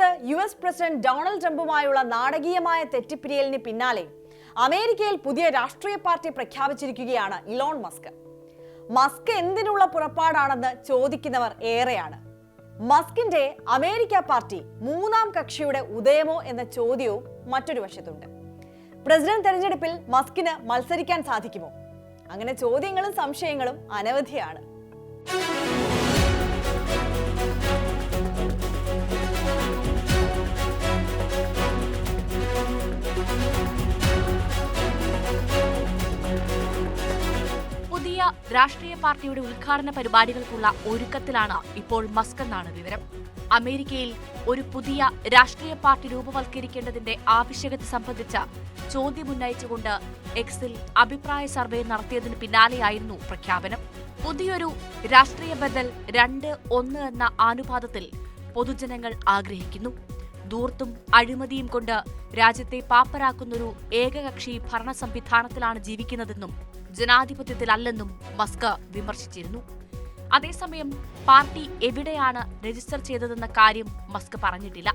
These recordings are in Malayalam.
സുഹൃത്ത് US പ്രസിഡന്റ് ഡൊണാൾഡ് ട്രംപുമായുള്ള നാടകീയമായ തെറ്റിപ്പിരിയലിന് പിന്നാലെ അമേരിക്കയിൽ പുതിയ രാഷ്ട്രീയ പാർട്ടി പ്രഖ്യാപിച്ചിരിക്കുകയാണ് ഇലോൺ മസ്ക്. മസ്ക് എന്തിനുള്ള പുറപ്പാടാണെന്ന് ചോദിക്കുന്നവർ ഏറെയാണ്. മസ്കിന്റെ അമേരിക്ക പാർട്ടി മൂന്നാം കക്ഷിയുടെ ഉദയമോ എന്ന ചോദ്യവും മറ്റൊരു വശത്തുണ്ട്. പ്രസിഡന്റ് തെരഞ്ഞെടുപ്പിൽ മസ്കിന് മത്സരിക്കാൻ സാധിക്കുമോ? അങ്ങനെ ചോദ്യങ്ങളും സംശയങ്ങളും അനവധിയാണ്. പുതിയ രാഷ്ട്രീയ പാർട്ടിയുടെ ഉദ്ഘാടന പരിപാടികൾക്കുള്ള ഒരുക്കത്തിലാണ് ഇപ്പോൾ മസ്ക് എന്നാണ് വിവരം. അമേരിക്കയിൽ ഒരു പുതിയ രാഷ്ട്രീയ പാർട്ടി രൂപവൽക്കരിക്കേണ്ടതിന്റെ ആവശ്യകത സംബന്ധിച്ച ചോദ്യമുന്നയിച്ചുകൊണ്ട് എക്സിൽ അഭിപ്രായ സർവേ നടത്തിയതിന് പിന്നാലെയായിരുന്നു പ്രഖ്യാപനം. പുതിയൊരു രാഷ്ട്രീയ ബദൽ 2-1 എന്ന ആനുപാതത്തിൽ പൊതുജനങ്ങൾ ആഗ്രഹിക്കുന്നു. ധൂർത്തും അഴിമതിയും കൊണ്ട് രാജ്യത്തെ പാപ്പരാക്കുന്നൊരു ഏകകക്ഷി ഭരണ സംവിധാനത്തിലാണ് ജീവിക്കുന്നതെന്നും ജനാധിപത്യത്തിലല്ലെന്നും മസ്ക് വിമർശിച്ചിരുന്നു. അതേസമയം പാർട്ടി എവിടെയാണ് രജിസ്റ്റർ ചെയ്തതെന്ന കാര്യം മസ്ക് പറഞ്ഞിട്ടില്ല.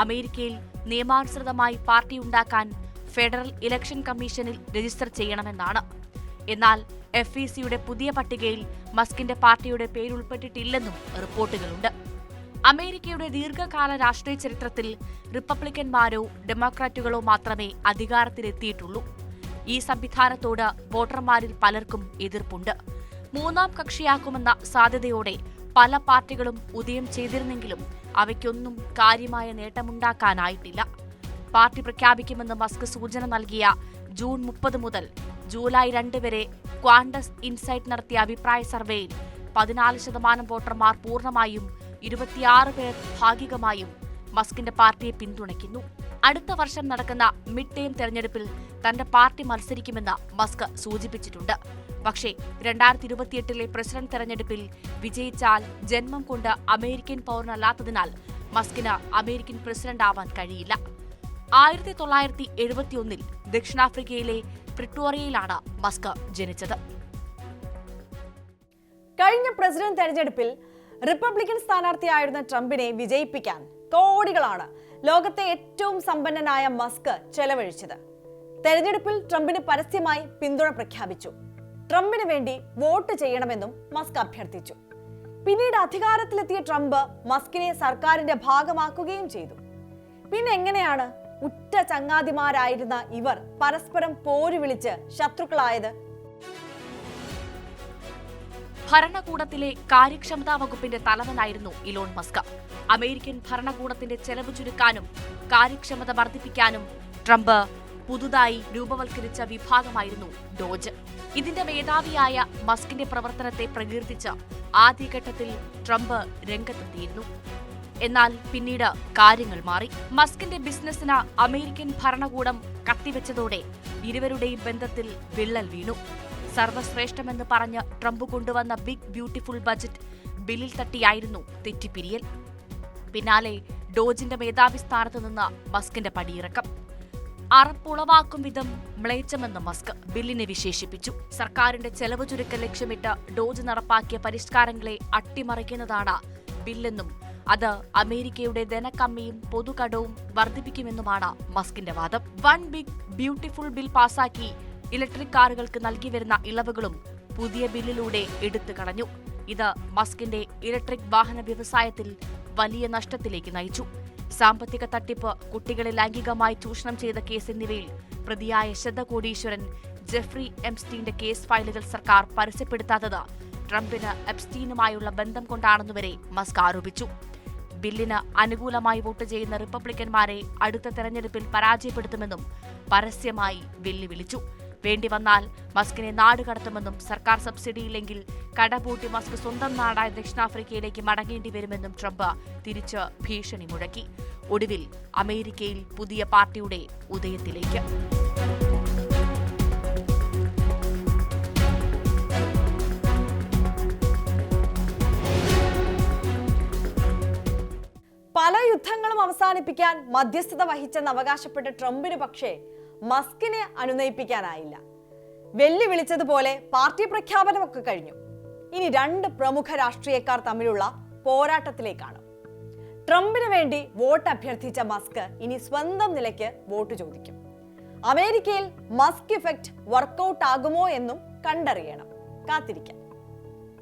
അമേരിക്കയിൽ നിയമാനുസൃതമായി പാർട്ടി ഉണ്ടാക്കാൻ ഫെഡറൽ ഇലക്ഷൻ കമ്മീഷനിൽ രജിസ്റ്റർ ചെയ്യണമെന്നാണ്. എന്നാൽ FECയുടെ പുതിയ പട്ടികയിൽ മസ്കിന്റെ പാർട്ടിയുടെ പേരുൾപ്പെട്ടിട്ടില്ലെന്നും റിപ്പോർട്ടുകളുണ്ട്. അമേരിക്കയുടെ ദീർഘകാല രാഷ്ട്രീയ ചരിത്രത്തിൽ റിപ്പബ്ലിക്കന്മാരോ ഡെമോക്രാറ്റുകളോ മാത്രമേ അധികാരത്തിലെത്തിയിട്ടുള്ളൂ. ഈ സംവിധാനത്തോട് വോട്ടർമാരിൽ പലർക്കും എതിർപ്പുണ്ട്. മൂന്നാം കക്ഷിയാക്കുമെന്ന സാധ്യതയോടെ പല പാർട്ടികളും ഉദയം ചെയ്തിരുന്നെങ്കിലും അവയ്ക്കൊന്നും കാര്യമായ നേട്ടമുണ്ടാക്കാനായിട്ടില്ല. പാർട്ടി പ്രഖ്യാപിക്കുമെന്ന് മസ്ക് സൂചന നൽകിയ ജൂൺ 30 മുതൽ ജൂലൈ 2 വരെ ക്വാണ്ടസ് ഇൻസൈറ്റ് നടത്തിയ അഭിപ്രായ സർവേയിൽ 14% വോട്ടർമാർ പൂർണ്ണമായും 26 പേർ ഭാഗികമായും മസ്കിന്റെ പാർട്ടിയെ പിന്തുണയ്ക്കുന്നു. അടുത്ത വർഷം നടക്കുന്ന മിഡ് ടേം തെരഞ്ഞെടുപ്പിൽ തന്റെ പാർട്ടി മത്സരിക്കുമെന്ന് മസ്ക് സൂചിപ്പിച്ചിട്ടുണ്ട്. പക്ഷേ 2028 പ്രസിഡന്റ് തെരഞ്ഞെടുപ്പിൽ വിജയിച്ചാൽ ജന്മം കൊണ്ട് അമേരിക്കൻ പൗരനല്ലാത്തതിനാൽ മസ്കിന് അമേരിക്കൻ പ്രസിഡന്റ് ആവാൻ കഴിയില്ല. 1971 ദക്ഷിണാഫ്രിക്കയിലെ പ്രിട്ടോറിയയിലാണ് മസ്ക് ജനിച്ചത്. കഴിഞ്ഞ പ്രസിഡന്റ് തെരഞ്ഞെടുപ്പിൽ റിപ്പബ്ലിക്കൻ സ്ഥാനാർത്ഥിയായിരുന്ന ട്രംപിനെ വിജയിപ്പിക്കാൻ കോടികളാണ് ലോകത്തെ ഏറ്റവും സമ്പന്നനായ മസ്ക് ചെലവഴിച്ചത്. തെരഞ്ഞെടുപ്പിൽ ട്രംപിന് പരസ്യമായി പിന്തുണ പ്രഖ്യാപിച്ചു. ട്രംപിന് വേണ്ടി വോട്ട് ചെയ്യണമെന്നും മസ്ക് അഭ്യർത്ഥിച്ചു. പിന്നീട് അധികാരത്തിലെത്തിയ ട്രംപ് മസ്കിനെ സർക്കാരിന്റെ ഭാഗമാക്കുകയും ചെയ്തു. പിന്നെ എങ്ങനെയാണ് ഉറ്റ ചങ്ങാതിമാരായിരുന്ന ഇവർ പരസ്പരം പോരു വിളിച്ച് ശത്രുക്കളായത്? ഭരണകൂടത്തിലെ കാര്യക്ഷമതാ വകുപ്പിന്റെ തലവനായിരുന്നു ഇലോൺ മസ്ക്. അമേരിക്കൻ ഭരണകൂടത്തിന്റെ ചെലവ് ചുരുക്കാനും കാര്യക്ഷമത വർദ്ധിപ്പിക്കാനും ട്രംപ് പുതുതായി രൂപവൽക്കരിച്ച വിഭാഗമായിരുന്നു ഡോജ്. ഇതിന്റെ മേധാവിയായ മസ്കിന്റെ പ്രവർത്തനത്തെ പ്രകീർത്തിച്ച് ആദ്യഘട്ടത്തിൽ ട്രംപ് രംഗത്തെത്തിയിരുന്നു. എന്നാൽ പിന്നീട് കാര്യങ്ങൾ മാറി. മസ്കിന്റെ ബിസിനസിന് അമേരിക്കൻ ഭരണകൂടം കത്തിവെച്ചതോടെ ഇരുവരുടെയും ബന്ധത്തിൽ വിള്ളൽ വീണു. സർവശ്രേഷ്ഠമെന്ന് പറഞ്ഞ് ട്രംപ് കൊണ്ടുവന്ന ബിഗ് ബ്യൂട്ടിഫുൾ ബജറ്റ് ബില്ലിൽ തട്ടിയായിരുന്നു തെറ്റിപ്പിരിയൽ. പിന്നാലെ ഡോജിന്റെ മേധാവി സ്ഥാനത്ത് നിന്ന് മസ്കിന്റെ പടിയിറക്കം. അറപ്പുളവാക്കും വിധം മ്ലേച്ഛമെന്ന് മസ്ക് ബില്ലിനെ വിശേഷിപ്പിച്ചു. സർക്കാരിന്റെ ചെലവ് ചുരുക്കൽ ലക്ഷ്യമിട്ട് ഡോജ് നടപ്പാക്കിയ പരിഷ്കാരങ്ങളെ അട്ടിമറിക്കുന്നതാണ് ബില്ലെന്നും അത് അമേരിക്കയുടെ ധനക്കമ്മിയും പൊതുകടവും വർദ്ധിപ്പിക്കുമെന്നുമാണ് മസ്കിന്റെ വാദം. വൺ ബിഗ് ബ്യൂട്ടിഫുൾ ബിൽ പാസാക്കി ഇലക്ട്രിക് കാറുകൾക്ക് നൽകി വരുന്ന ഇളവുകളും പുതിയ ബില്ലിലൂടെ എടുത്തു കളഞ്ഞു. ഇത് മസ്കിന്റെ ഇലക്ട്രിക് വാഹന വ്യവസായത്തിൽ വലിയ നഷ്ടത്തിലേക്ക് നയിച്ചു. സാമ്പത്തിക തട്ടിപ്പ്, കുട്ടികളെ ലൈംഗികമായി ചൂഷണം ചെയ്ത കേസ് എന്നിവയിൽ പ്രതിയായ ശതകോടീശ്വരൻ ജെഫ്രി എപ്സ്റ്റീന്റെ കേസ് ഫയലുകൾ സർക്കാർ പരസ്യപ്പെടുത്താത്തത് ട്രംപിന് എപ്സ്റ്റീനുമായുള്ള ബന്ധം കൊണ്ടാണെന്നുവരെ മസ്ക് ആരോപിച്ചു. ബില്ലിന് അനുകൂലമായി വോട്ട് ചെയ്യുന്ന റിപ്പബ്ലിക്കന്മാരെ അടുത്ത തെരഞ്ഞെടുപ്പിൽ പരാജയപ്പെടുത്തുമെന്നും പരസ്യമായി വെല്ലുവിളിച്ചു. വേണ്ടിവന്നാൽ മസ്കിനെ നാടുകടത്തുമെന്നും സർക്കാർ സബ്സിഡിയില്ലെങ്കിൽ കടപൂട്ടി മസ്ക് സ്വന്തം നാടായ ദക്ഷിണാഫ്രിക്കയിലേക്ക് മടങ്ങേണ്ടി വരുമെന്നും ട്രംപ് തിരിച്ച് ഭീഷണി മുഴക്കി. ഒടുവിൽ അമേരിക്കയിൽ പുതിയ പാർട്ടിയുടെ ഉദയത്തിലേക്ക്. പല യുദ്ധങ്ങളും അവസാനിപ്പിക്കാൻ മധ്യസ്ഥത വഹിച്ചെന്ന് അവകാശപ്പെട്ട ട്രംപിന് പക്ഷേ മസ്കിനെ അനുനയിപ്പിക്കാനായില്ല. വെല്ലുവിളിച്ചതുപോലെ പാർട്ടി പ്രഖ്യാപനമൊക്കെ കഴിഞ്ഞു. ഇനി രണ്ട് പ്രമുഖ രാഷ്ട്രീയക്കാർ തമ്മിലുള്ള പോരാട്ടത്തിലേക്കാണ്. ട്രംപിന് വേണ്ടി വോട്ട് അഭ്യർത്ഥിച്ച മസ്ക് ഇനി സ്വന്തം നിലയ്ക്ക് വോട്ട് ചോദിക്കും. അമേരിക്കയിൽ മസ്ക് ഇഫക്റ്റ് വർക്കൗട്ട് ആകുമോ എന്നും കണ്ടറിയണം. കാത്തിരിക്കാം.